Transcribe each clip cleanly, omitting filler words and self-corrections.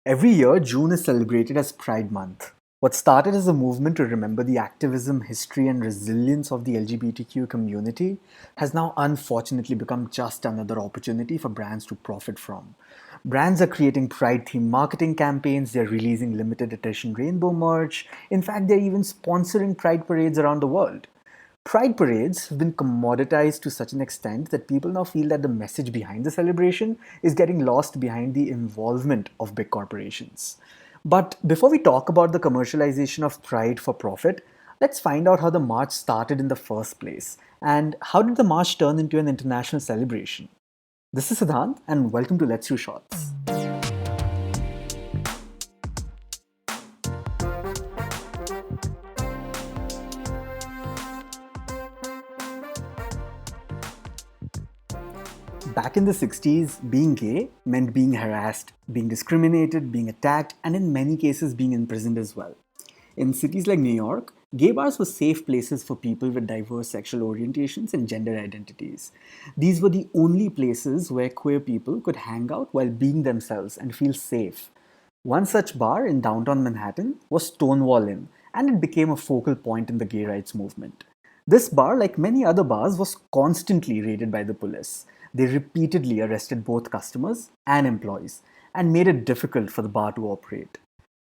Every year, June is celebrated as Pride Month. What started as a movement to remember the activism, history, and resilience of the LGBTQ community has now unfortunately become just another opportunity for brands to profit from. Brands are creating Pride themed marketing campaigns, they're releasing limited edition rainbow merch, in fact, they're even sponsoring Pride parades around the world. Pride parades have been commoditized to such an extent that people now feel that the message behind the celebration is getting lost behind the involvement of big corporations. But before we talk about the commercialization of Pride for profit, let's find out how the march started in the first place and how did the march turn into an international celebration. This is Siddhant, and welcome to Let's Do Shots. Back in the 60s, being gay meant being harassed, being discriminated, being attacked, and in many cases being imprisoned as well. In cities like New York, gay bars were safe places for people with diverse sexual orientations and gender identities. These were the only places where queer people could hang out while being themselves and feel safe. One such bar in downtown Manhattan was Stonewall Inn, and it became a focal point in the gay rights movement. This bar, like many other bars, was constantly raided by the police. They repeatedly arrested both customers and employees and made it difficult for the bar to operate.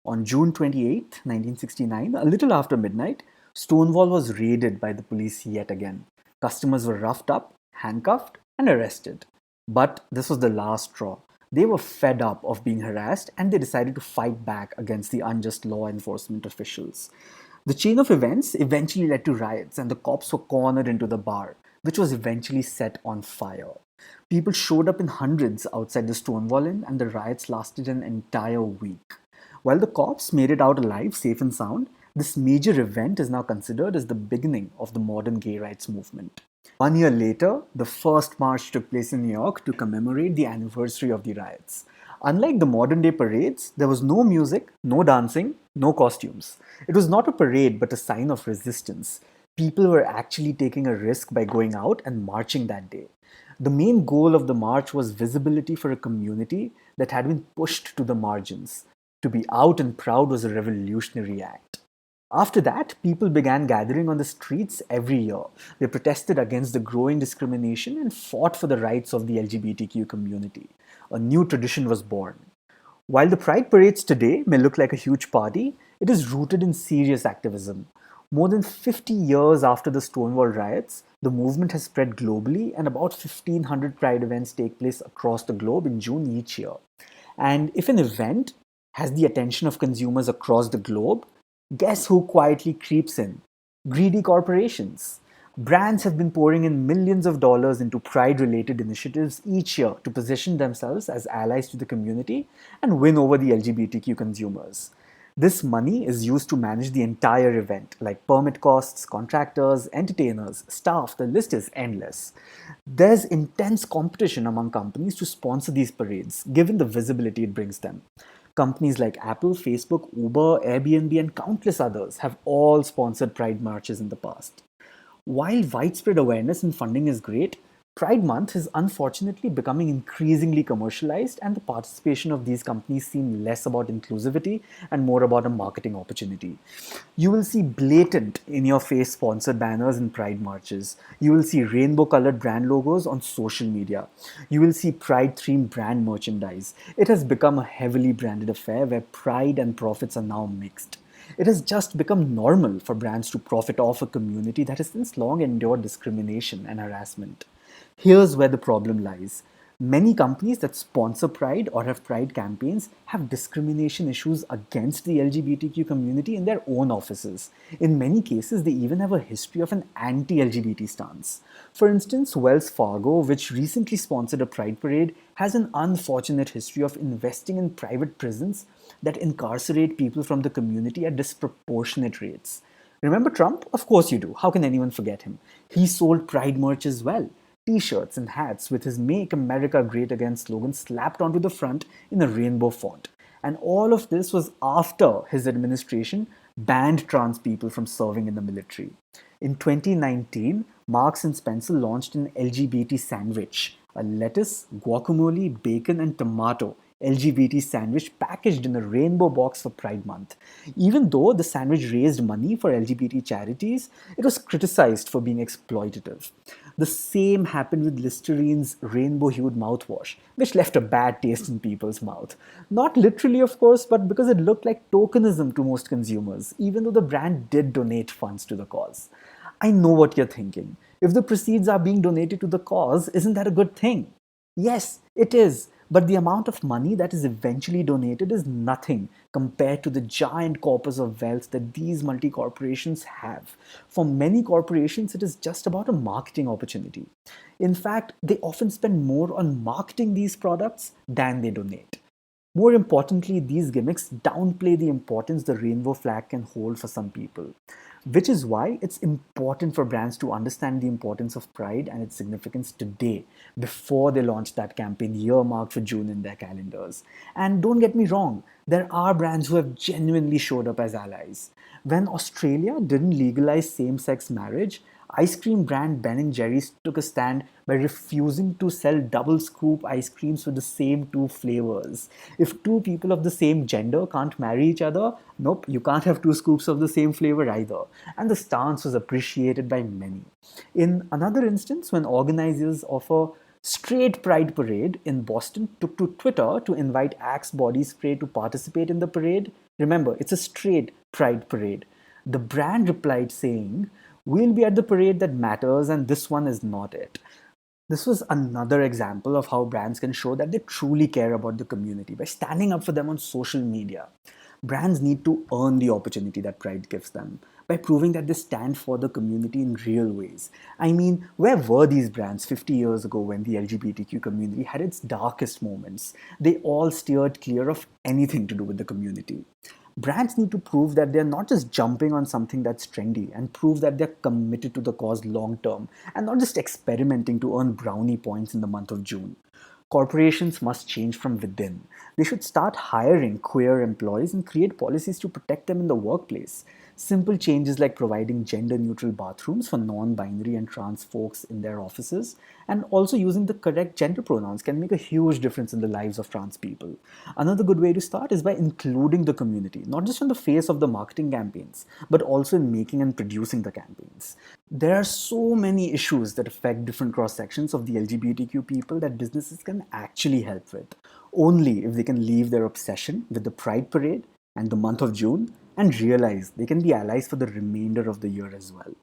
On June 28, 1969, a little after midnight, Stonewall was raided by the police yet again. Customers were roughed up, handcuffed, and arrested. But this was the last straw. They were fed up of being harassed and they decided to fight back against the unjust law enforcement officials. The chain of events eventually led to riots, and the cops were cornered into the bar, which was eventually set on fire. People showed up in hundreds outside the Stonewall Inn, and the riots lasted an entire week. While the cops made it out alive, safe and sound, this major event is now considered as the beginning of the modern gay rights movement. 1 year later, the first march took place in New York to commemorate the anniversary of the riots. Unlike the modern day parades, there was no music, no dancing, no costumes. It was not a parade but a sign of resistance. People were actually taking a risk by going out and marching that day. The main goal of the march was visibility for a community that had been pushed to the margins. To be out and proud was a revolutionary act. After that, people began gathering on the streets every year. They protested against the growing discrimination and fought for the rights of the LGBTQ community. A new tradition was born. While the Pride parades today may look like a huge party, it is rooted in serious activism. More than 50 years after the Stonewall riots, the movement has spread globally, and about 1,500 Pride events take place across the globe in June each year. And if an event has the attention of consumers across the globe, guess who quietly creeps in? Greedy corporations. Brands have been pouring in millions of dollars into pride related initiatives each year to position themselves as allies to the community and win over the LGBTQ consumers. This money is used to manage the entire event, like permit costs, contractors, entertainers, staff, the list is endless. There's intense competition among companies to sponsor these parades, given the visibility it brings them. Companies like Apple, Facebook, Uber, Airbnb, and countless others have all sponsored Pride marches in the past. While widespread awareness and funding is great, Pride Month is unfortunately becoming increasingly commercialized, and the participation of these companies seem less about inclusivity and more about a marketing opportunity. You will see blatant in your face sponsored banners in Pride marches. You will see rainbow colored brand logos on social media. You will see Pride themed brand merchandise. It has become a heavily branded affair where pride and profits are now mixed. It has just become normal for brands to profit off a community that has since long endured discrimination and harassment. Here's where the problem lies. Many companies that sponsor Pride or have Pride campaigns have discrimination issues against the LGBTQ community in their own offices. In many cases, they even have a history of an anti LGBT stance. For instance, Wells Fargo, which recently sponsored a Pride parade, has an unfortunate history of investing in private prisons that incarcerate people from the community at disproportionate rates. Remember Trump? Of course you do. How can anyone forget him? He sold Pride merch as well. T-shirts and hats with his Make America Great Again slogan slapped onto the front in a rainbow font. And all of this was after his administration banned trans people from serving in the military. In 2019, Marks and Spencer launched an LGBT sandwich, a lettuce, guacamole, bacon, and tomato LGBT sandwich packaged in a rainbow box for Pride Month. Even though the sandwich raised money for LGBT charities, it was criticized for being exploitative. The same happened with Listerine's rainbow hued mouthwash, which left a bad taste in people's mouth. Not literally, of course, but because it looked like tokenism to most consumers, even though the brand did donate funds to the cause. I know what you're thinking. If the proceeds are being donated to the cause, isn't that a good thing? Yes, it is. But the amount of money that is eventually donated is nothing compared to the giant corpus of wealth that these multi corporations have. For many corporations, it is just about a marketing opportunity. In fact, they often spend more on marketing these products than they donate. More importantly, these gimmicks downplay the importance the rainbow flag can hold for some people, which is why it's important for brands to understand the importance of pride and its significance today before they launch that campaign earmarked for June in their calendars. And don't get me wrong, there are brands who have genuinely showed up as allies. When Australia didn't legalize same sex marriage, ice cream brand Ben and Jerry's took a stand by refusing to sell double scoop ice creams with the same two flavors. If two people of the same gender can't marry each other, nope, you can't have two scoops of the same flavor either. And the stance was appreciated by many. In another instance, when organizers of a straight pride parade in Boston took to Twitter to invite Axe body spray to participate in the parade, remember, it's a straight pride parade. The brand replied saying, "We'll be at the parade that matters, and this one is not it." This was another example of how brands can show that they truly care about the community by standing up for them on social media. Brands need to earn the opportunity that Pride gives them by proving that they stand for the community in real ways. I mean, where were these brands 50 years ago when the LGBTQ community had its darkest moments? They all steered clear of anything to do with the community. Brands need to prove that they're not just jumping on something that's trendy and prove that they're committed to the cause long term and not just experimenting to earn brownie points in the month of June. Corporations must change from within. They should start hiring queer employees and create policies to protect them in the workplace. Simple changes like providing gender neutral bathrooms for non binary and trans folks in their offices and also using the correct gender pronouns can make a huge difference in the lives of trans people. Another good way to start is by including the community, not just on the face of the marketing campaigns, but also in making and producing the campaigns. There are so many issues that affect different cross sections of the LGBTQ people that businesses can actually help with, only if they can leave their obsession with the Pride Parade and the month of June and realize they can be allies for the remainder of the year as well.